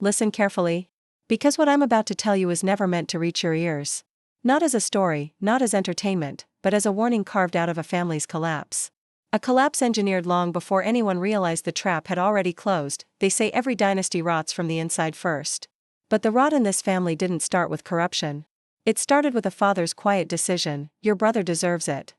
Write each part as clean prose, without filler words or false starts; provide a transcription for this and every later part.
Listen carefully. Because what I'm about to tell you is never meant to reach your ears. Not as a story, not as entertainment, but as a warning carved out of a family's collapse. A collapse engineered long before anyone realized the trap had already closed. They say every dynasty rots from the inside first. But the rot in this family didn't start with corruption. It started with a father's quiet decision: your brother deserves it.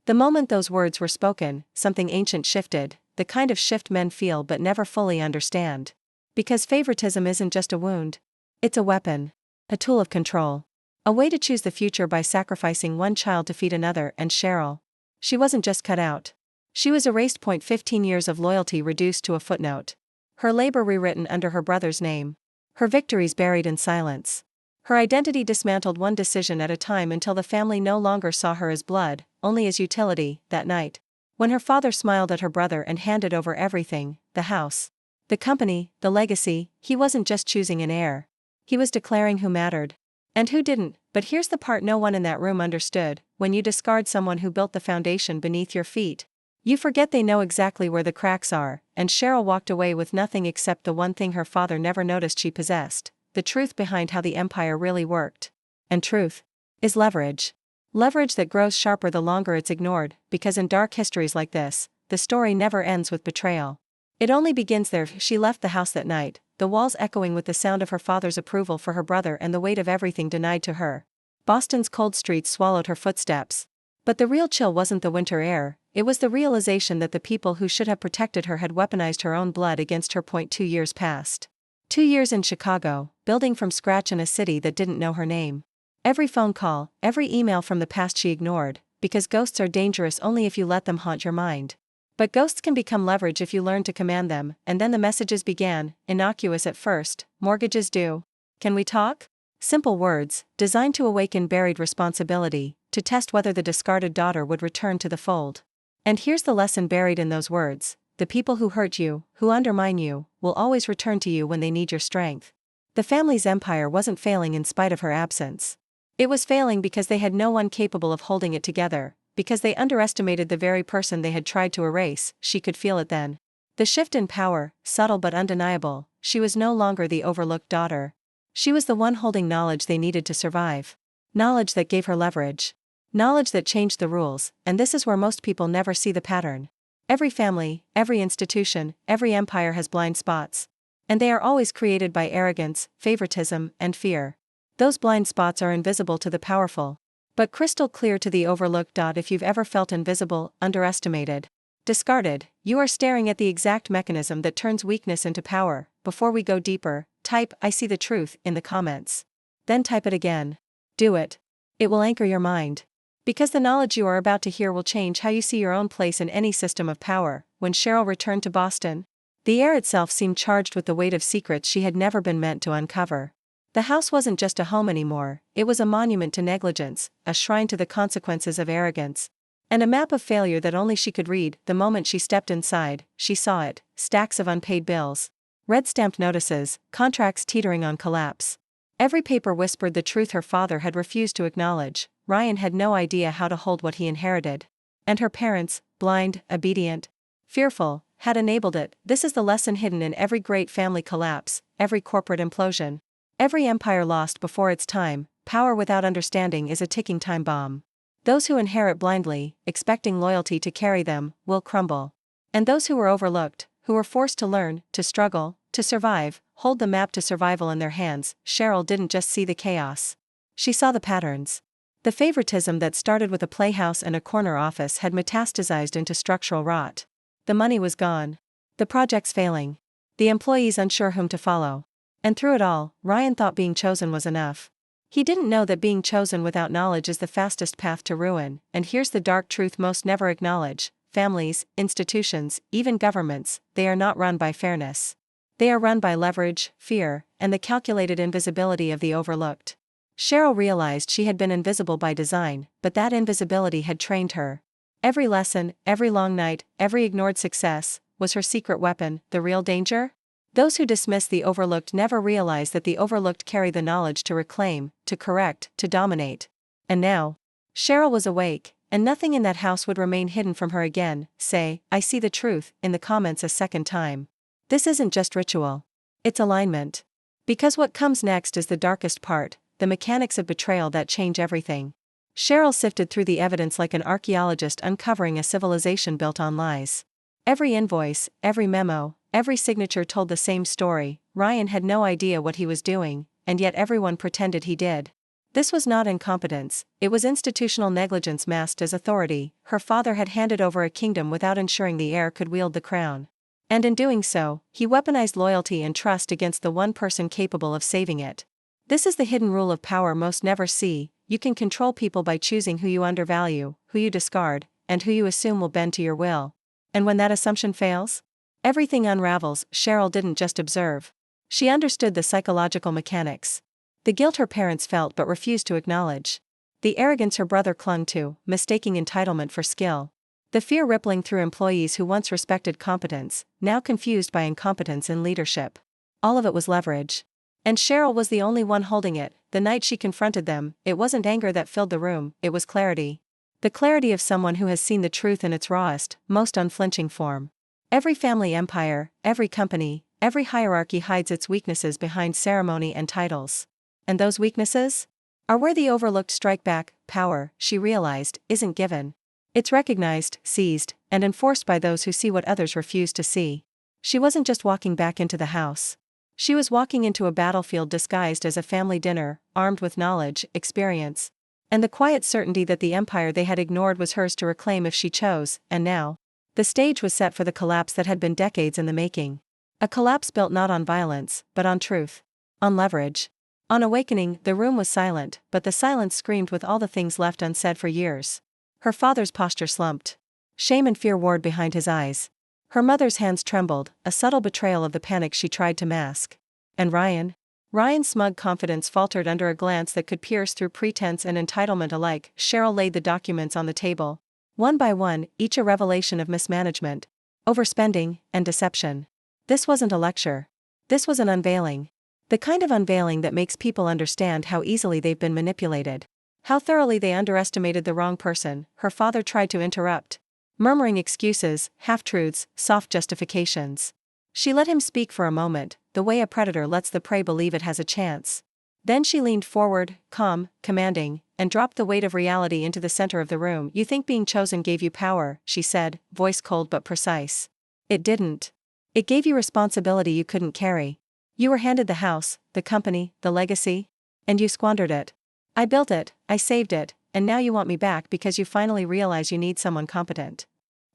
The moment those words were spoken, something ancient shifted, the kind of shift men feel but never fully understand. Because favoritism isn't just a wound. It's a weapon. A tool of control. A way to choose the future by sacrificing one child to feed another. And Cheryl. She wasn't just cut out. She was erased. 15 years of loyalty reduced to a footnote. Her labor rewritten under her brother's name. Her victories buried in silence. Her identity dismantled one decision at a time until the family no longer saw her as blood, only as utility. That night, when her father smiled at her brother and handed over everything, the house, the company, the legacy, he wasn't just choosing an heir. He was declaring who mattered. And who didn't. But here's the part no one in that room understood: when you discard someone who built the foundation beneath your feet, you forget they know exactly where the cracks are. And Cheryl walked away with nothing except the one thing her father never noticed she possessed: the truth behind how the empire really worked. And truth is leverage. Leverage that grows sharper the longer it's ignored, because in dark histories like this, the story never ends with betrayal. It only begins there. She left the house that night, the walls echoing with the sound of her father's approval for her brother and the weight of everything denied to her. Boston's cold streets swallowed her footsteps. But the real chill wasn't the winter air, it was the realization that the people who should have protected her had weaponized her own blood against her. 2 years passed. 2 years in Chicago, building from scratch in a city that didn't know her name. Every phone call, every email from the past she ignored, because ghosts are dangerous only if you let them haunt your mind. But ghosts can become leverage if you learn to command them. And then the messages began, innocuous at first: mortgages due. Can we talk? Simple words, designed to awaken buried responsibility, to test whether the discarded daughter would return to the fold. And here's the lesson buried in those words: the people who hurt you, who undermine you, will always return to you when they need your strength. The family's empire wasn't failing in spite of her absence. It was failing because they had no one capable of holding it together, because they underestimated the very person they had tried to erase. She could feel it then. The shift in power, subtle but undeniable. She was no longer the overlooked daughter. She was the one holding knowledge they needed to survive. Knowledge that gave her leverage. Knowledge that changed the rules. And this is where most people never see the pattern. Every family, every institution, every empire has blind spots. And they are always created by arrogance, favoritism, and fear. Those blind spots are invisible to the powerful, but crystal clear to the overlooked. If you've ever felt invisible, underestimated, discarded, you are staring at the exact mechanism that turns weakness into power. Before we go deeper, type "I see the truth" in the comments. Then type it again. Do it. It will anchor your mind. Because the knowledge you are about to hear will change how you see your own place in any system of power. When Cheryl returned to Boston, the air itself seemed charged with the weight of secrets she had never been meant to uncover. The house wasn't just a home anymore, it was a monument to negligence, a shrine to the consequences of arrogance, and a map of failure that only she could read. The moment she stepped inside, she saw it: stacks of unpaid bills, red-stamped notices, contracts teetering on collapse. Every paper whispered the truth her father had refused to acknowledge. Ryan had no idea how to hold what he inherited. And her parents, blind, obedient, fearful, had enabled it. This is the lesson hidden in every great family collapse, every corporate implosion. Every empire lost before its time. Power without understanding is a ticking time bomb. Those who inherit blindly, expecting loyalty to carry them, will crumble. And those who were overlooked, who were forced to learn, to struggle, to survive, hold the map to survival in their hands. Cheryl didn't just see the chaos. She saw the patterns. The favoritism that started with a playhouse and a corner office had metastasized into structural rot. The money was gone. The projects failing. The employees unsure whom to follow. And through it all, Ryan thought being chosen was enough. He didn't know that being chosen without knowledge is the fastest path to ruin. And here's the dark truth most never acknowledge: families, institutions, even governments, they are not run by fairness. They are run by leverage, fear, and the calculated invisibility of the overlooked. Cheryl realized she had been invisible by design, but that invisibility had trained her. Every lesson, every long night, every ignored success, was her secret weapon. The real danger? Those who dismiss the overlooked never realize that the overlooked carry the knowledge to reclaim, to correct, to dominate. And now, Cheryl was awake, and nothing in that house would remain hidden from her again. Say "I see the truth" in the comments a second time. This isn't just ritual. It's alignment. Because what comes next is the darkest part, the mechanics of betrayal that change everything. Cheryl sifted through the evidence like an archaeologist uncovering a civilization built on lies. Every invoice, every memo, every signature told the same story. Ryan had no idea what he was doing, and yet everyone pretended he did. This was not incompetence, it was institutional negligence masked as authority. Her father had handed over a kingdom without ensuring the heir could wield the crown. And in doing so, he weaponized loyalty and trust against the one person capable of saving it. This is the hidden rule of power most never see: you can control people by choosing who you undervalue, who you discard, and who you assume will bend to your will. And when that assumption fails, everything unravels. Cheryl didn't just observe. She understood the psychological mechanics. The guilt her parents felt but refused to acknowledge. The arrogance her brother clung to, mistaking entitlement for skill. The fear rippling through employees who once respected competence, now confused by incompetence in leadership. All of it was leverage. And Cheryl was the only one holding it. The night she confronted them, it wasn't anger that filled the room, it was clarity. The clarity of someone who has seen the truth in its rawest, most unflinching form. Every family empire, every company, every hierarchy hides its weaknesses behind ceremony and titles. And those weaknesses are where the overlooked strike back. Power, she realized, isn't given. It's recognized, seized, and enforced by those who see what others refuse to see. She wasn't just walking back into the house. She was walking into a battlefield disguised as a family dinner, armed with knowledge, experience, and the quiet certainty that the empire they had ignored was hers to reclaim if she chose. And now, the stage was set for the collapse that had been decades in the making. A collapse built not on violence, but on truth. On leverage. On awakening. The room was silent, but the silence screamed with all the things left unsaid for years. Her father's posture slumped. Shame and fear warred behind his eyes. Her mother's hands trembled, a subtle betrayal of the panic she tried to mask. And Ryan? Ryan's smug confidence faltered under a glance that could pierce through pretense and entitlement alike. Cheryl laid the documents on the table. One by one, each a revelation of mismanagement, overspending, and deception. This wasn't a lecture. This was an unveiling. The kind of unveiling that makes people understand how easily they've been manipulated. How thoroughly they underestimated the wrong person. Her father tried to interrupt, murmuring excuses, half-truths, soft justifications. She let him speak for a moment, the way a predator lets the prey believe it has a chance. Then she leaned forward, calm, commanding, and dropped the weight of reality into the center of the room. You think being chosen gave you power, she said, voice cold but precise. It didn't. It gave you responsibility you couldn't carry. You were handed the house, the company, the legacy, and you squandered it. I built it, I saved it, and now you want me back because you finally realize you need someone competent.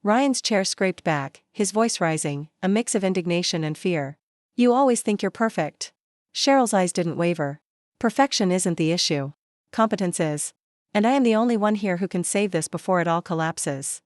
Ryan's chair scraped back, his voice rising, a mix of indignation and fear. You always think you're perfect. Cheryl's eyes didn't waver. Perfection isn't the issue. Competence is. And I am the only one here who can save this before it all collapses.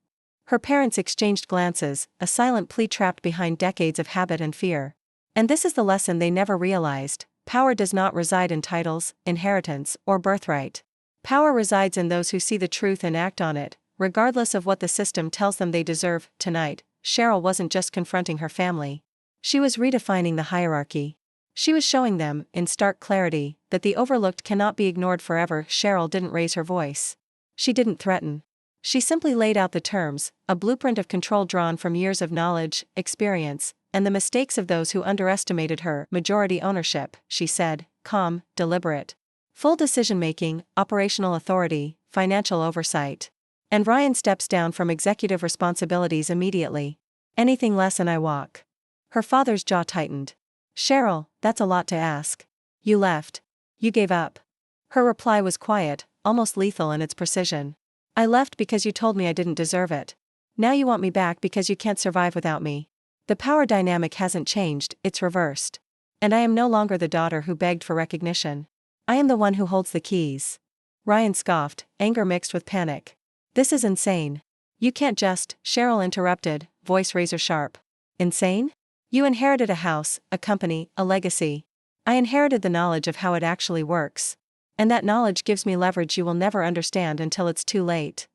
Her parents exchanged glances, a silent plea trapped behind decades of habit and fear. And this is the lesson they never realized: power does not reside in titles, inheritance, or birthright. Power resides in those who see the truth and act on it, regardless of what the system tells them they deserve. Tonight, Cheryl wasn't just confronting her family. She was redefining the hierarchy. She was showing them, in stark clarity, that the overlooked cannot be ignored forever. Cheryl didn't raise her voice. She didn't threaten. She simply laid out the terms, a blueprint of control drawn from years of knowledge, experience, and the mistakes of those who underestimated her. Majority ownership, she said, calm, deliberate. Full decision-making, operational authority, financial oversight. And Ryan steps down from executive responsibilities immediately. Anything less and I walk. Her father's jaw tightened. Cheryl, that's a lot to ask. You left. You gave up. Her reply was quiet, almost lethal in its precision. I left because you told me I didn't deserve it. Now you want me back because you can't survive without me. The power dynamic hasn't changed, it's reversed. And I am no longer the daughter who begged for recognition. I am the one who holds the keys. Ryan scoffed, anger mixed with panic. This is insane. You can't just, Cheryl interrupted, voice razor sharp. Insane? You inherited a house, a company, a legacy. I inherited the knowledge of how it actually works. And that knowledge gives me leverage you will never understand until it's too late.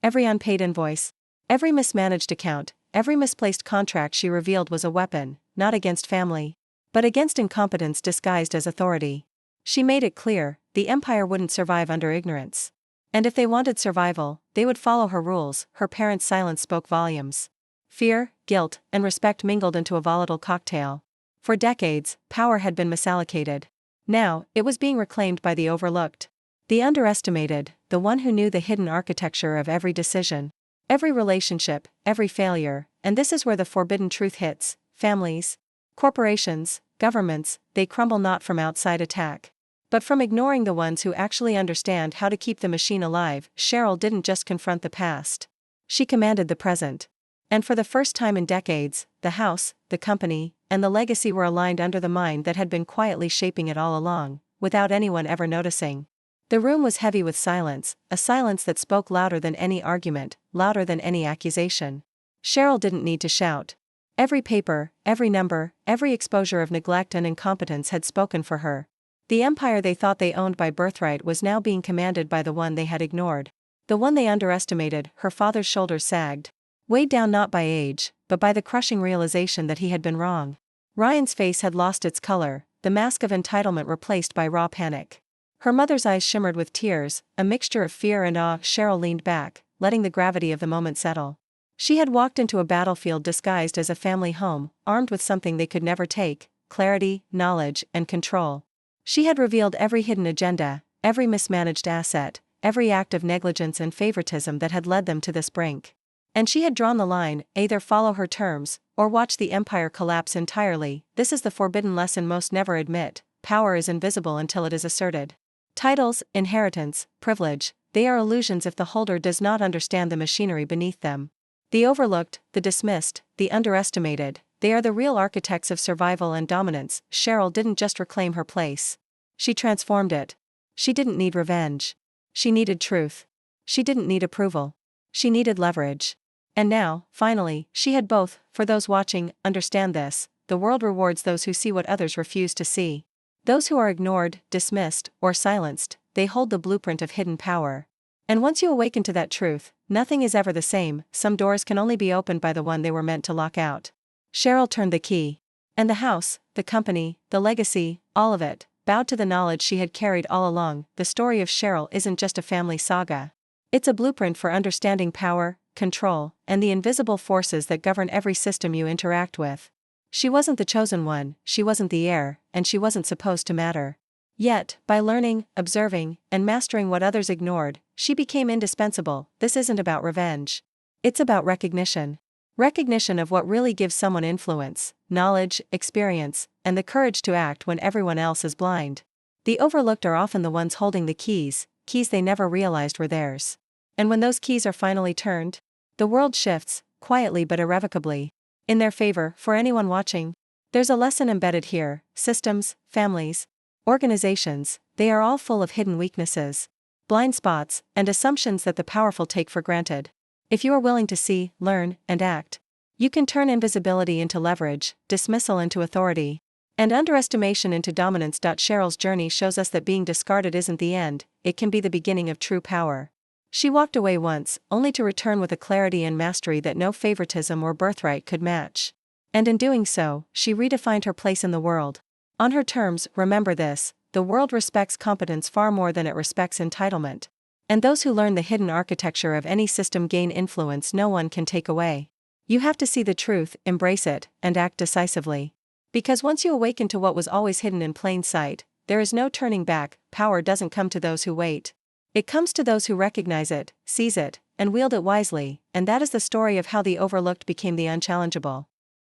Every unpaid invoice, every mismanaged account, every misplaced contract she revealed was a weapon, not against family, but against incompetence disguised as authority. She made it clear, the empire wouldn't survive under ignorance. And if they wanted survival, they would follow her rules. Her parents' silence spoke volumes. Fear, guilt, and respect mingled into a volatile cocktail. For decades, power had been misallocated. Now, it was being reclaimed by the overlooked. The underestimated, the one who knew the hidden architecture of every decision, every relationship, every failure, and this is where the forbidden truth hits: families, corporations, governments, they crumble not from outside attack, but from ignoring the ones who actually understand how to keep the machine alive. Cheryl didn't just confront the past. She commanded the present. And for the first time in decades, the house, the company, and the legacy were aligned under the mind that had been quietly shaping it all along, without anyone ever noticing. The room was heavy with silence, a silence that spoke louder than any argument, louder than any accusation. Cheryl didn't need to shout. Every paper, every number, every exposure of neglect and incompetence had spoken for her. The empire they thought they owned by birthright was now being commanded by the one they had ignored. The one they underestimated. Her father's shoulders sagged, weighed down not by age, but by the crushing realization that he had been wrong. Ryan's face had lost its color, the mask of entitlement replaced by raw panic. Her mother's eyes shimmered with tears, a mixture of fear and awe. Cheryl leaned back, letting the gravity of the moment settle. She had walked into a battlefield disguised as a family home, armed with something they could never take: clarity, knowledge, and control. She had revealed every hidden agenda, every mismanaged asset, every act of negligence and favoritism that had led them to this brink. And she had drawn the line: either follow her terms, or watch the empire collapse entirely. This is the forbidden lesson most never admit: power is invisible until it is asserted. Titles, inheritance, privilege, they are illusions if the holder does not understand the machinery beneath them. The overlooked, the dismissed, the underestimated, they are the real architects of survival and dominance. Cheryl didn't just reclaim her place. She transformed it. She didn't need revenge. She needed truth. She didn't need approval. She needed leverage. And now, finally, she had both. For those watching, understand this: the world rewards those who see what others refuse to see. Those who are ignored, dismissed, or silenced, they hold the blueprint of hidden power. And once you awaken to that truth, nothing is ever the same. Some doors can only be opened by the one they were meant to lock out. Cheryl turned the key. And the house, the company, the legacy, all of it, bowed to the knowledge she had carried all along. The story of Cheryl isn't just a family saga. It's a blueprint for understanding power, control, and the invisible forces that govern every system you interact with. She wasn't the chosen one, she wasn't the heir, and she wasn't supposed to matter. Yet, by learning, observing, and mastering what others ignored, she became indispensable. This isn't about revenge. It's about recognition. Recognition of what really gives someone influence, knowledge, experience, and the courage to act when everyone else is blind. The overlooked are often the ones holding the keys they never realized were theirs. And when those keys are finally turned, the world shifts, quietly but irrevocably, in their favor. For anyone watching, there's a lesson embedded here: systems, families, organizations, they are all full of hidden weaknesses, blind spots, and assumptions that the powerful take for granted. If you are willing to see, learn, and act, you can turn invisibility into leverage, dismissal into authority, and underestimation into dominance. Cheryl's journey shows us that being discarded isn't the end, it can be the beginning of true power. She walked away once, only to return with a clarity and mastery that no favoritism or birthright could match. And in doing so, she redefined her place in the world. On her terms. Remember this: the world respects competence far more than it respects entitlement. And those who learn the hidden architecture of any system gain influence no one can take away. You have to see the truth, embrace it, and act decisively. Because once you awaken to what was always hidden in plain sight, there is no turning back. Power doesn't come to those who wait. It comes to those who recognize it, seize it, and wield it wisely. And that is the story of how the overlooked became the unchallengeable.